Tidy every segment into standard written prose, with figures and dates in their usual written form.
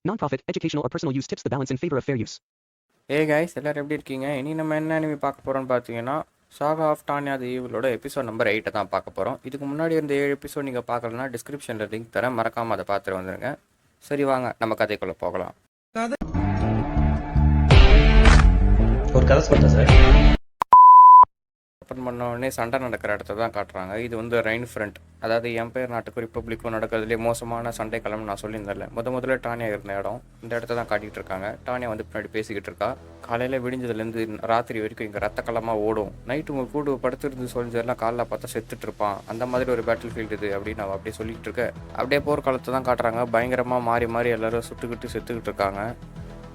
Non-profit, educational, or personal use tips the balance in favor of fair use. Guys எல்லாரும் எப்படி இருக்கீங்க? இனி நம்ம என்ன அனிமி பார்க்க போகிறோம்னு பார்த்தீங்கன்னா சாகா of Tanya the ஈவிலோட episode number 8 தான் பார்க்க போகிறோம். இதுக்கு முன்னாடி இருந்த 7 எபிசோட் நீங்கள் பார்க்கலன்னா டிஸ்கிரிப்ஷனில் லிங்க் தரேன், மறக்காமல் அதை பார்த்துட்டு வந்துடுங்க. சரி வாங்க நம்ம கதைக்குள்ளே போகலாம். ஒரு கதை சொல்லிட்டேன் சார். ஓப்பன் பண்ண உடனே சண்டை நடக்கிற இடத்த தான் காட்டுறாங்க. இது வந்து ரெயின் ஃப்ரண்ட், அதாவது எம்பையர் நாட்டுக்கும் ரிப்பப்ளிக்கும் நடக்கிறதுலே மோசமான சண்டை களம்னு நான் சொல்லியிருந்தேன்ல. முதல்ல டானியா இருந்த இடம், இந்த இடத்த தான் காட்டிகிட்டு இருக்காங்க. டானியா வந்து பின்னாடி பேசிக்கிட்டு இருக்கா. காலையில் விடிஞ்சதுலேருந்து ராத்திரி வரைக்கும் இங்கே ரத்த களமாக ஓடும். நைட்டு உங்கள் கூட படுத்துருந்து சொல்லிச்செல்லாம் காலைல பார்த்தா செத்துட்டு இருப்பான். அந்த மாதிரி ஒரு பேட்டில் ஃபீல்டு இது அப்படின்னு நான் அப்படியே சொல்லிட்டு இருக்கேன். அப்படியே போர்க்காலத்தை தான் காட்டுறாங்க. பயங்கரமாக மாறி மாறி எல்லாரும் சுட்டுக்கிட்டு செத்துக்கிட்டு இருக்காங்க.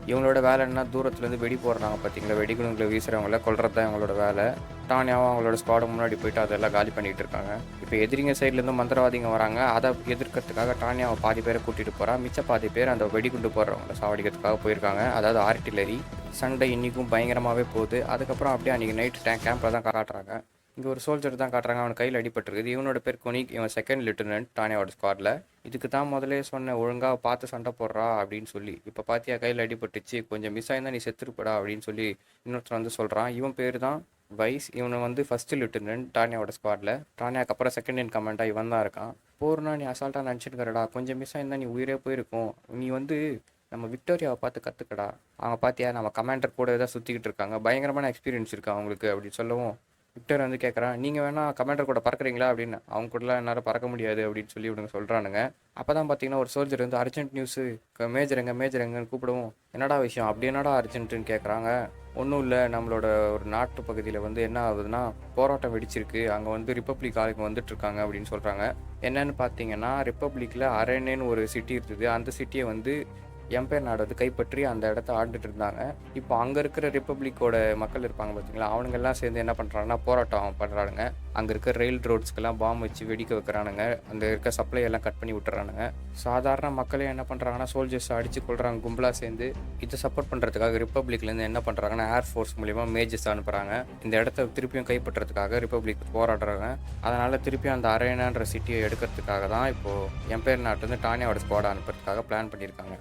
இவங்களோட வேலை என்ன, தூரத்துலேருந்து வெடி போடுறாங்க பார்த்தீங்களா, வெடிகுண்டுகளை வீசுகிறவங்கள கொல்றது தான் இவங்களோட வேலை. டானியாவும் அவங்களோட ஸ்குவாடு முன்னாடி போயிட்டு அதெல்லாம் காலி பண்ணிகிட்டு இருக்காங்க. இப்போ எதிரிங்க சைட்லேருந்து மந்திரவாதிங்க வராங்க. அதை எதிர்க்கிறதுக்காக டானியாவை பாதி பேரை கூட்டிகிட்டு போகிறா. மிச்ச பாதி பேர் அந்த வெடிகுண்டு போடுறவங்கள சாவடிக்கிறதுக்காக போயிருக்காங்க, அதாவது ஆர்டிலரி. சண்டை இன்றைக்கும் பயங்கரமாகவே போகுது. அதுக்கப்புறம் அப்படியே அன்றைக்கி நைட்டு கேம்பில் தான் காட்டுறாங்க. இங்கே ஒரு சோல்ஜர் தான் காட்டுறாங்க, அவன் கையில் அடிபட்டுருக்குது. இவனோட பேர் கொனிக், இவன் செகண்ட் லெப்டினன்ட் டானியாவோட ஸ்குவாடில். இதுக்கு தான் முதலே சொன்னேன் ஒழுங்காக பார்த்து சண்டை போடுறா அப்படின்னு சொல்லி. இப்போ பார்த்தியா கையில் அடிபட்டுச்சு, கொஞ்சம் மிஸ் ஆயிருந்தா நீ செத்துருப்படா அப்படின்னு சொல்லி இன்னொருத்தர் வந்து சொல்கிறான். இவன் பேர் தான் வைஸ், இவனை வந்து ஃபஸ்ட்டு லெப்டினன்ட் டானியாவோட ஸ்குவாடில். டானியாக்கு அப்புறம் செகண்ட் இன் கமாண்டாக இவன் தான் இருக்கான். போர்னா நீ அசால்ட்டாக நினச்சிட்டுக்கிறடா, கொஞ்சம் மிஸ் ஆயிருந்தா நீ உயிரே போயிருக்கும். நீ வந்து நம்ம விக்டோரியாவை பார்த்து கற்றுக்கடா. அவங்க பார்த்தியா நம்ம கமாண்டர் கூட தான் சுற்றிக்கிட்டு இருக்காங்க, பயங்கரமான எக்ஸ்பீரியன்ஸ் இருக்கா அவங்களுக்கு அப்படின்னு சொல்லவும் விக்டர் வந்து கேட்குறான், நீங்கள் வேணால் கமாண்டர் கூட பறக்குறீங்களா அப்படின்னு. அவங்க கூடலாம் என்னால் பறக்க முடியாது அப்படின்னு சொல்லி இவனுங்க சொல்கிறானுங்க. அப்போ தான் பார்த்தீங்கன்னா ஒரு சோல்ஜர் வந்து அர்ஜென்ட் நியூஸு, மேஜர் எங்கன்னு கூப்பிடுவோம். என்னடா விஷயம், அப்படி என்னடா அர்ஜென்ட்டுன்னு கேட்குறாங்க. ஒன்றும் இல்லை, நம்மளோட ஒரு நாட்டு பகுதியில் வந்து என்ன ஆகுதுன்னா போராட்டம் வெடிச்சிருக்கு, அங்கே வந்து ரிப்பப்ளிக் ஆளுங்க வந்துட்டுருக்காங்க அப்படின்னு சொல்கிறாங்க. என்னன்னு பார்த்தீங்கன்னா ரிப்பப்ளிக்கில் அரேனேன்னு ஒரு சிட்டி இருக்குது. அந்த சிட்டியை வந்து எம்பையர் நாடு வந்து கைப்பற்றி அந்த இடத்த ஆண்டுட்டு இருந்தாங்க. இப்போ அங்கே இருக்கிற ரிப்பப்ளிக்கோட மக்கள் இருப்பாங்க பார்த்தீங்களா, அவனுங்கெல்லாம் சேர்ந்து என்ன பண்ணுறாங்கன்னா போராட்டம் பண்ணுறானுங்க. அங்கே இருக்க ரயில் ரோட்ஸ்க்கெல்லாம் பாம்பு வச்சு வெடிக்க வைக்கிறானுங்க. அந்த இருக்க சப்ளை எல்லாம் கட் பண்ணி விட்டுறானுங்க. சாதாரண மக்களே என்ன பண்ணுறாங்கன்னா சோல்ஜர்ஸ் அடித்து கொள்கிறாங்க கும்பலாக சேர்ந்து. இதை சப்போர்ட் பண்ணுறதுக்காக ரிப்பப்ளிக்லேருந்து என்ன பண்ணுறாங்கன்னா ஏர்ஃபோர்ஸ் மூலிமா மேஜர்ஸ் அனுப்புகிறாங்க. இந்த இடத்த திருப்பியும் கைப்பற்றுறதுக்காக ரிப்பப்ளிக் போராடுறாங்க. அதனால் திருப்பியும் அந்த அரேனான்ற சிட்டியை எடுக்கிறதுக்காக தான் இப்போது எம்பையர் நாட்டு வந்து டானியாவோட ஸ்குவாடை அனுப்புறதுக்காக பிளான் பண்ணியிருக்காங்க.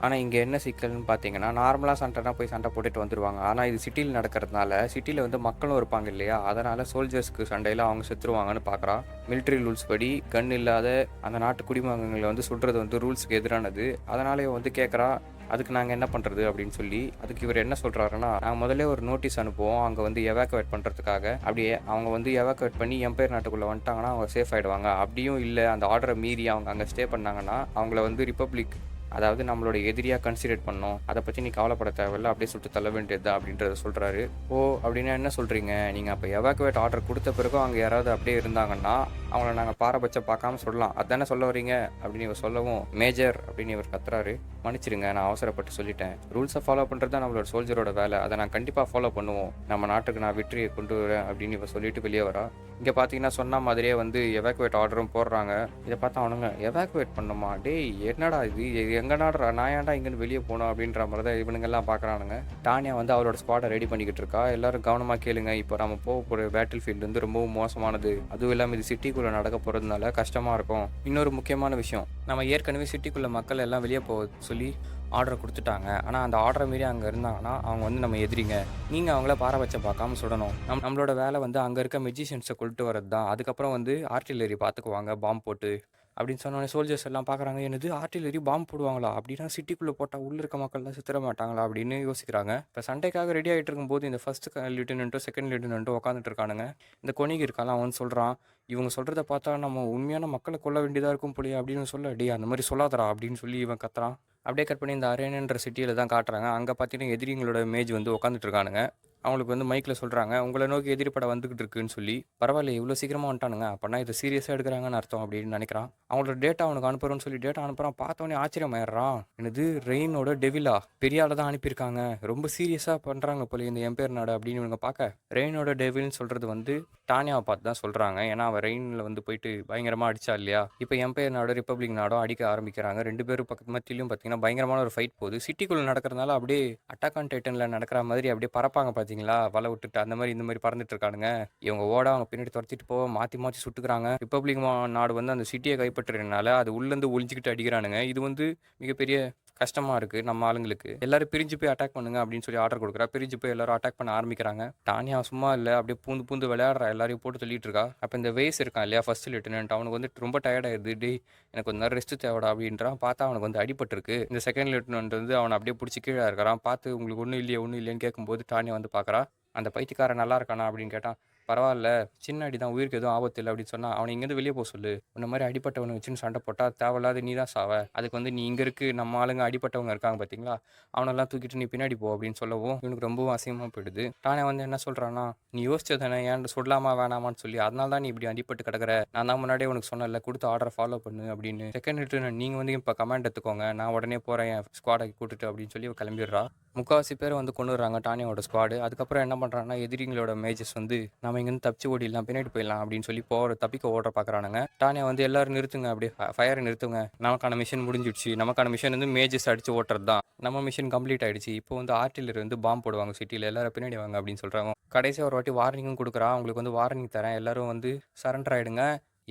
ஆனால் இங்கே என்ன சிக்கல்னு பார்த்தீங்கன்னா, நார்மலாக சண்டைனா போய் சண்டை போட்டுட்டு வந்துடுவாங்க. ஆனால் இது சிட்டியில் நடக்கிறதுனால சிட்டியில் வந்து மக்களும் இருப்பாங்க இல்லையா, அதனால் சோல்ஜர்ஸ்க்கு சண்டையில் அவங்க செத்துருவாங்கன்னு பார்க்குறான். மிலிட்ரி ரூல்ஸ் படி கன் இல்லாத அந்த நாட்டு குடிமகன்களை வந்து சுடுறது வந்து ரூல்ஸுக்கு எதிரானது. அதனால இவன் வந்து கேட்குறா, அதுக்கு நாங்கள் என்ன பண்ணுறது அப்படின்னு சொல்லி. அதுக்கு இவர் என்ன சொல்கிறாருன்னா, நாங்கள் முதல்ல ஒரு நோட்டீஸ் அனுப்புவோம் அங்கே வந்து எவாக்குவேட் பண்ணுறதுக்காக. அப்படியே அவங்க வந்து எவாக்குவேட் பண்ணி எம்பையர் நாட்டுக்குள்ளே வந்துட்டாங்கன்னா அவங்க சேஃப் ஆகிடுவாங்க. அப்படியும் இல்லை, அந்த ஆர்டரை மீறி அவங்க அங்கே ஸ்டே பண்ணாங்கன்னா அவங்கள வந்து ரிப்பப்ளிக், அதாவது நம்மளோட எதிரியாக கன்சிடர் பண்ணோம், அதை பற்றி நீ கவலைப்பட தேவையில்ல, அப்படியே சுட்டு தள்ள வேண்டியது அப்படின்றத சொல்கிறாரு. ஓ அப்படின்னா என்ன சொல்கிறீங்க, நீங்கள் அப்போ எவாக்குவேட் ஆர்டர் கொடுத்த பிறகும் அங்கே யாராவது அப்படியே இருந்தாங்கன்னா அவங்கள நாங்கள் பாரபட்சம் பார்க்காம சொல்லலாம், அதானே சொல்ல வரீங்க அப்படின்னு இவர் சொல்லவும், மேஜர் அப்படின்னு இவர் கத்துறாரு. மன்னிச்சிருங்க, நான் அவசரப்பட்டு சொல்லிட்டேன். ரூல்ஸை ஃபாலோ பண்ணுறது தான் நம்மளோட சோல்ஜரோட வேலை, அதை நான் கண்டிப்பாக ஃபாலோ பண்ணுவோம். நம்ம நாட்டுக்கு நான் வெற்றியை கொண்டு வரேன் அப்படின்னு இவர் சொல்லிட்டு வெளியே வரா. இங்கே பார்த்தீங்கன்னா சொன்ன மாதிரியே வந்து எவாக்குவேட் ஆர்டரும் போடுறாங்க. இதை பார்த்தா அவனுங்க எவாக்குவேட் பண்ணுமா, டேய் என்னடா இது எங்க நாடுறா, நான் ஏன்டா இங்கேருந்து வெளியே போகணும் அப்படின்ற மாதிரி தான் இவனுங்கெல்லாம் பார்க்குறானுங்க. டானியா வந்து அவளோட ஸ்குவாடை ரெடி பண்ணிக்கிட்டு இருக்கா. எல்லாரும் கவனமாக கேளுங்க, இப்போ நம்ம போக போகிற பேட்டில் ஃபீல்டு வந்து ரொம்பவும் மோசமானது. அதுவும் இல்லாமல் இது சிட்டிக்குள்ளே நடக்க போகிறதுனால கஷ்டமாக இருக்கும். இன்னொரு முக்கியமான விஷயம், நம்ம ஏற்கனவே சிட்டிக்குள்ளே மக்கள் எல்லாம் வெளியே போக சொல்லி ஆர்டர் கொடுத்துட்டாங்க. ஆனால் அந்த ஆர்டரை மீறி அங்கே இருந்தாங்கன்னா அவங்க வந்து நம்ம எதிரிங்க, நீங்கள் அவங்கள பாரபட்சம் பார்க்காம சுடணும். நம்மளோட வேலை வந்து அங்கே இருக்க மெஜிஷியன்ஸை கொண்டு வரது தான். அதுக்கப்புறம் வந்து ஆர்டிலரி பார்த்துக்குவாங்க பாம்பு போட்டு அப்படின்னு சொன்னோன்னே சோல்ஜர்ஸ் எல்லாம் பார்க்குறாங்க, என்னது ஆர்டிலரி பாம்பு போடுவாங்களா, அப்படின்னா சிட்டிக்குள்ளே போட்டால் உள்ளே இருக்க மக்கள்லாம் சுத்திர மாட்டாங்களா அப்படின்னு யோசிக்கிறாங்க. இப்போ சண்டைக்காக ரெடி ஆகிட்டு இருக்கும்போது இந்த ஃபர்ஸ்ட் லிeutenantடும் செகண்ட் லிeutenantடும் உட்காந்துட்டு இருக்கானுங்க. இந்த கொனிக்கு இருக்கான், அவன் சொல்கிறான், இவங்க சொல்கிறத பார்த்தா நம்ம உண்மையான மக்களை கொல்ல வேண்டியதாக இருக்கும் போலியே அப்படின்னு சொல்ல, டே அந்த மாதிரி சொல்லாதரா அப்படின்னு சொல்லி இவன் கத்துறான். அப்படியே கட் பண்ணி இந்த அரேனன்ற சிட்டியில் தான் காட்டுறாங்க. அங்கே பார்த்தீங்கன்னா எதிரிங்களோட மேஜ் வந்து உட்காந்துட்டு இருக்கானுங்க. அவங்களுக்கு வந்து மைக்கில் சொல்கிறாங்க, உங்களை நோக்கி எதிர்ப்பட வந்துக்கிட்டு இருக்குன்னு சொல்லி. பரவாயில்ல இவ்வளோ சீக்கிரமாக வந்துட்டானுங்க, அப்படின்னா இதை சீரியஸாக எடுக்கிறாங்கன்னு அர்த்தம் அப்படின்னு நினைக்கிறான். அவங்களோட டேட்டா அவனுக்கு அனுப்புறோன்னு சொல்லி டேட்டா அனுப்புகிறான். பார்த்தோன்னே ஆச்சரியமாயிடுறான், என்னது ரெயினோட டெவிலா, பெரிய ஆளை தான் அனுப்பியிருக்காங்க, ரொம்ப சீரியஸாக பண்ணுறாங்க போல இந்த எம்பையர் நாடு அப்படின்னு இவங்க பார்க்க. ரெயினோட டெவில்னு சொல்கிறது வந்து டானியாவை பார்த்து தான் சொல்கிறாங்க. ஏன்னா அவன் ரெயினில் வந்து போயிட்டு பயங்கரமாக அடிச்சா இல்லையா. இப்போ எம்பையர் நாடோ ரிப்பப்ளிக் நாடோ அடிக்க ஆரம்பிக்கிறாங்க. ரெண்டு பேரும் பக்கத்து மத்தியிலும் பார்த்தீங்கன்னா பயங்கரமான ஒரு ஃபைட் போகுது. சிட்டிக்குள்ளே நடக்கிறதுனால அப்படியே அட்டாக் ஆன் டைட்டனில் நடக்கிற மாதிரி அப்படியே பறப்பாங்க பார்த்தீங்களா, வலை விட்டுட்டு அந்த மாதிரி இந்த மாதிரி பறந்துட்டு இருக்கானுங்க. இவங்க ஓட அவங்க பின்னாடி துரத்திட்டு போக மாற்றி மாற்றி சுட்டுக்கிறாங்க. ரிப்பப்ளிக் நாடு வந்து அந்த சிட்டியை கைப்பற்றுறதுனால அது உள்ளேருந்து ஒளிஞ்சிக்கிட்டு அடிக்கிறானுங்க. இது வந்து மிகப்பெரிய கஷ்டமாக இருக்குது நம்ம ஆளுங்களுக்கு. எல்லாரும் பிரிஞ்சு போய் அட்டாக் பண்ணுங்க அப்படின்னு சொல்லி ஆர்டர் கொடுக்குறா. பிரிஞ்சு போய் எல்லாரும் அட்டாக் பண்ண ஆரம்பிக்கிறாங்க. டானியா சும்மா இல்லை, அப்படியே பூந்து பூந்து விளையாடுறா, எல்லாரையும் போட்டு தள்ளிட்டு இருக்கா. அப்போ இந்த வேஸ் இருக்கான் இல்லையா, ஃபர்ஸ்ட் லெஃப்டினன்ட், அவனுக்கு வந்து ரொம்ப டயர்டாயிருது. டே எனக்கு கொஞ்ச நேரம் ரெஸ்ட் தேவைடா அப்படின்றான். பார்த்தா அவனுக்கு வந்து அடிபட்டிருக்கு. இந்த செகண்ட் லெஃப்டினன்ட் வந்து அவனை அப்படியே பிடிச்சி கீழே இருக்கிறான். பார்த்து உங்களுக்கு ஒன்றும் இல்லையேன்னு கேட்கும்போது டானியா வந்து பார்க்குறா. அந்த பைத்தியக்காரன் நல்லா இருக்கானா அப்படின்னு கேட்டான். பரவாயில்ல, சின்ன அடி தான், உயிருக்கு எதுவும் ஆபத்து இல்லை அப்படின்னு சொன்னா, அவனை இங்கேருந்து வெளியே போக சொல்லு. உன்ன மாதிரி அடிப்பட்டவனை வச்சுன்னு சண்டை போட்டால் தேவையில்லாத நீ தான் சாவ. அதுக்கு வந்து நீ இங்கே இருக்கு, நம்ம ஆளுங்க அடிப்பட்டவங்க இருக்காங்க பார்த்தீங்களா, அவனெல்லாம் தூக்கிட்டு நீ பின்னாடி போ அப்படின்னு சொல்லவும் இவனுக்கு ரொம்பவும் அசிங்கமாக போயிடுது. டானே வந்து என்ன சொல்கிறான்னா, நீ யோசிச்சதானே ஏன் சொல்லலாமா வேணாமான்னு சொல்லி, அதனால தான் நீ இப்படி அடிப்பட்டு கிடக்குற. நான் தான் முன்னாடியே உனக்கு சொன்னல, கொடுத்த ஆர்டரை ஃபாலோ பண்ணு அப்படின்னு. செகண்ட் ரிட்டர்ன் நீங்கள் வந்து இப்போ கமாண்ட் எடுத்துக்கோங்க, நான் உடனே போகிறேன் என் ஸ்குவாடை கூட்டுட்டு அப்படின்னு சொல்லி கிளம்பிடுறா. முக்கால்வாசி பேர் வந்து கொண்டு வர்றாங்க டானியோட ஸ்குவாடு. அதுக்கப்புறம் என்ன பண்ணுறாங்கன்னா, எதிரிங்களோட மேஜஸ் வந்து நம்ம இங்கேருந்து தப்பிச்சு ஓடிடலாம், பின்னாடி போயிடலாம் அப்படின்னு சொல்லி தப்பிக்க ஓட பார்க்குறானுங்க. டானியா வந்து எல்லாரும் நிறுத்துங்க, அப்படியே ஃபயரை நிறுத்துங்க, நமக்கான மிஷன் முடிஞ்சிடுச்சு. நமக்கான மிஷன் வந்து மேஜஸ் அடிச்சு ஓட்டுறது தான். நம்ம மிஷன் கம்ப்ளீட் ஆயிடுச்சு. இப்போ வந்து ஆர்டிலரி வந்து பாம்பு போடுவாங்க சிட்டியில், எல்லாரும் பின்னாடி வாங்க அப்படின்னு சொல்கிறாங்க. கடைசியாக ஒரு வாட்டி வார்னிங்கும் கொடுக்குறா. அவங்களுக்கு வந்து வார்னிங் தரேன், எல்லாரும் வந்து சரண்டர் ஆகிடுங்க.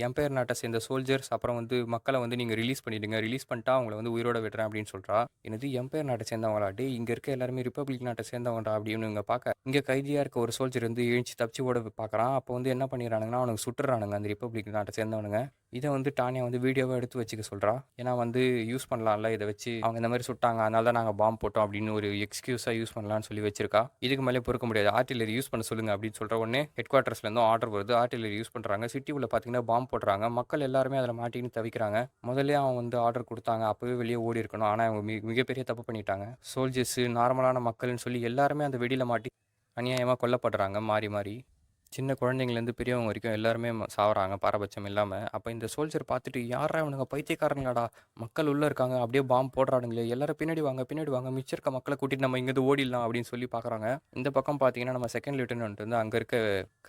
எம்பையர் நாட்டை சேர்ந்த சோல்ஜர்ஸ் அப்புறம் வந்து மக்களை வந்து நீங்கள் ரிலீஸ் பண்ணிவிடுங்க, ரிலீஸ் பண்ணிட்டா அவங்கள வந்து உயிரோட விடுறேன் அப்படின்னு சொல்கிறா. எனது எம்பையர் நாட்டை சேர்ந்தவங்களாட்டி இங்கே இருக்க எல்லாருமே ரிப்பப்ளிக் நாட்டை சேர்ந்தவங்கடா அப்படின்னு இங்கே பார்க்க, இங்கே கைதியாக இருக்க ஒரு சோல்ஜர் வந்து எழுச்சி தப்பிச்சு ஓட பார்க்குறான். அப்போ வந்து என்ன பண்ணிடுறானுங்கன்னா, அவனுக்கு சுட்டுறானுங்க அந்த ரிப்பப்ளிக் நாட்டை சேர்ந்தவனுங்க. இதை வந்து டானியா வந்து வீடியோவை எடுத்து வச்சுக்க சொல்கிறா. ஏன்னா வந்து யூஸ் பண்ணலாம்ல, இதை வச்சு அவங்க இந்த மாதிரி சுட்டாங்க, அதனால தான் நாங்கள் பாம்பு போட்டோம் அப்படின்னு ஒரு எக்ஸ்கியூஸாக யூஸ் பண்ணலான்னு சொல்லி வச்சிருக்கா. இதுக்கு மேலே பொறுக்க முடியாது, ஆர்டிலரி யூஸ் பண்ண சொல்லுங்க அப்படின்னு சொல்கிற உடனே ஹெட் குவார்ட்டர்ஸ்லேருந்தும் ஆர்டர் வருது. ஆர்டிலரி யூஸ் பண்ணுறாங்க. சிட்டி உள்ள பார்த்தீங்கன்னா பாம்பு போடுறாங்க. மக்கள் எல்லாருமே அதில் மாட்டின்னு தவிக்கிறாங்க. முதல்ல அவன் வந்து ஆர்டர் கொடுத்தாங்க, அப்போவே வெளியே ஓடி இருக்கணும். ஆனால் அவங்க மிகப்பெரிய தப்பு பண்ணிட்டாங்க. சோல்ஜர்ஸு நார்மலான மக்கள்னு சொல்லி எல்லாருமே அந்த வெடியில் மாட்டி அநியாயமாக கொல்லப்படுறாங்க மாறி மாறி. சின்ன குழந்தைங்கலேருந்து பெரியவங்க வரைக்கும் எல்லாருமே சாவறாங்க பாரபட்சம் இல்லாமல். அப்போ இந்த சோல்ஜர் பார்த்துட்டு, யாரா இவனுங்க பைத்தியக்காரங்களாடா, மக்கள் உள்ளே இருக்காங்க, அப்படியே பாம்பு போடுறானுங்களே, எல்லாரும் பின்னாடி வாங்க, மிச்சம் இருக்க மக்களை கூட்டிட்டு நம்ம இங்கேருந்து ஓடிடலாம் அப்படின்னு சொல்லி பார்க்குறாங்க. இந்த பக்கம் பார்த்தீங்கன்னா நம்ம செகண்ட் லெஃப்டினன்ட் வந்து அங்கே இருக்க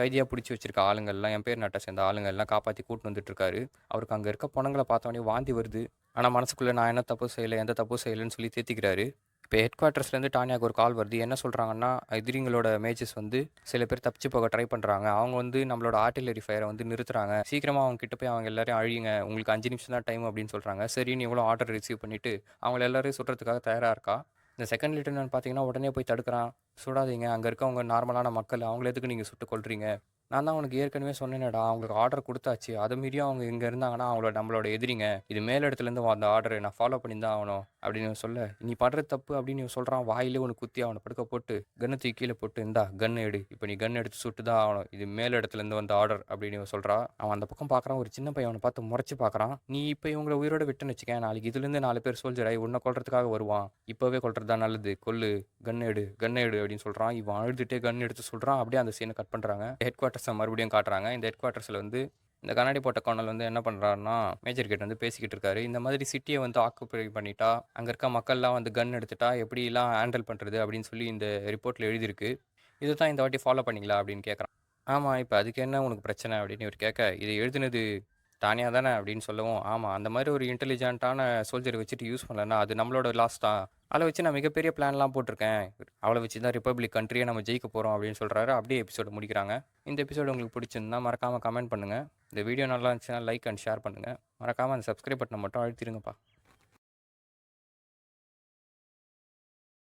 கைதியாக பிடிச்சி வச்சிருக்க ஆளுங்கள்லாம், எம்பையர் நாட்டை சேர்ந்த ஆளுங்கள்லாம் காப்பாற்றி கூட்டின்னு வந்துட்டு இருக்காரு. அவருக்கு அங்கே இருக்க பொணங்களை பார்த்தோன்னே வாந்தி வருது. ஆனால் மனசுக்குள்ளே நான் என்ன தப்பு செய்யலை, எந்த தப்பு செய்யலைன்னு சொல்லி தேத்திக்கிறாரு. இப்போ ஹெட் குவார்ட்டர்ஸ்லேருந்து டானியாவுக்கு ஒரு கால் வருது. என்ன சொல்கிறாங்கன்னா, எதிரிங்களோட மேஜஸ் வந்து சில பேர் தப்பிச்சு போக ட்ரை பண்ணுறாங்க. அவங்க வந்து நம்மளோட ஆர்டிலரி ஃபயரை வந்து நிறுத்துறாங்க. சீக்கிரமாக அவங்க கிட்ட போய் அவங்க எல்லாரையும் அழியுங்க, உங்களுக்கு 5 நிமிஷம் தான் டைம் அப்படின்னு சொல்கிறாங்க. சரின்னு இவ்வளோ ஆர்டர் ரிசீவ் பண்ணிவிட்டு அவங்கள எல்லாரையும் சுடுறதுக்காக தயாராக இருக்கா. இந்த செகண்ட் லெஃப்டினன்ட் பார்த்தீங்கன்னா உடனே போய் தடுக்கிறான். சுடாதீங்க, அங்கே இருக்கவங்க நார்மலான மக்கள், அவங்கள எதுக்கு நீங்கள் சுட்டு கொள்றீங்க? நான் தான் உனக்கு ஏற்கனவே சொன்னேனேடா, அவங்களுக்கு ஆர்டர் கொடுத்தாச்சு, அதை மீறியும் அவங்க இங்கே இருந்தாங்கன்னா நம்மளோட எதிரிங்க, இது மேலிடத்துலேருந்து அந்த ஆர்டரை நான் ஃபாலோ பண்ணி தான் ஆகணும் அப்படின்னு சொல்ல, நீ பண்ணுறது தப்பு அப்படின்னு சொல்கிறான். வாயிலே ஒன்று குத்தி அவனை படுக்க போட்டு கன்னை தூக்கி கீழே போட்டு, இந்தா கன் எடு, இப்போ நீ கன் எடுத்து சுட்டு தான் ஆகணும், இது மேலிடத்துலேருந்து வந்த ஆர்டர் அப்படின்னு சொல்கிறா. அவன் அந்த பக்கம் பார்க்குறான். ஒரு சின்ன பையன் அவனை பார்த்து முறைச்சி பார்க்குறான். நீ இப்போ இவங்களை உயிரோட விட்டுன்னு வச்சுக்கேன், நாளைக்கு இதுலேருந்து 4 பேர் சோல்ஜர் ஆகி உன்னை கொல்றதுக்காக வருவான், இப்போவே கொல்றது தான் நல்லது, கொல்லு, கன் எடு அப்படின்னு சொல்கிறான். இவன் அழுதுகிட்டே கன் எடுத்து சொல்கிறான். அப்படியே அந்த சீனை கட் பண்ணுறாங்க. ஹெட் குவார்ட்டர்ஸை மறுபடியும் காட்டுறாங்க. இந்த ஹெட் குவார்ட்டர்ஸில் வந்து இந்த கண்ணாடி போட்ட கர்னல் வந்து என்ன பண்ணுறாருன்னா, மேஜர் கேட் வந்து பேசிக்கிட்டு இருக்காரு. இந்த மாதிரி சிட்டியை வந்து ஆக்குப்பை பண்ணிட்டா, அங்கே இருக்க மக்கள்லாம் வந்து கன் எடுத்துட்டா எப்படிலாம் ஹேண்டில் பண்ணுறது அப்படின்னு சொல்லி இந்த ரிப்போர்ட்டில் எழுதியிருக்கு. இது தான் இந்த வாட்டி ஃபாலோ பண்ணிங்களா அப்படின்னு கேட்குறான். ஆமாம், இப்போ அதுக்கு என்ன உனக்கு பிரச்சனை அப்படின்னு இவர் கேட்க, இதை எழுதுனது டானியா தானே அப்படின்னு சொல்லவும், ஆமாம், அந்த மாதிரி ஒரு இன்டெலிஜென்ட்டான சோல்ஜரை வச்சுட்டு யூஸ் பண்ணலன்னா அது நம்மளோட லாஸ் தான். அதை வச்சு நான் மிகப்பெரிய பிளான்லாம் போட்டிருக்கேன், அவளை வச்சு தான் ரிப்பப்ளிக் கண்ட்ரியை நம்ம ஜெயிக்க போகிறோம் அப்படின்னு சொல்கிறாரு. அப்படியே எபிசோடு முடிக்கிறாங்க. இந்த எபிசோடு உங்களுக்கு பிடிச்சிருந்தா மறக்காமல் கமெண்ட் பண்ணுங்கள். இந்த வீடியோ நல்லா இருந்துச்சுன்னா லைக் அண்ட் ஷேர் பண்ணுங்கள். மறக்காமல் அந்த சப்ஸ்கிரைப் பட்டனை மட்டும் அழுத்திடுங்கப்பா.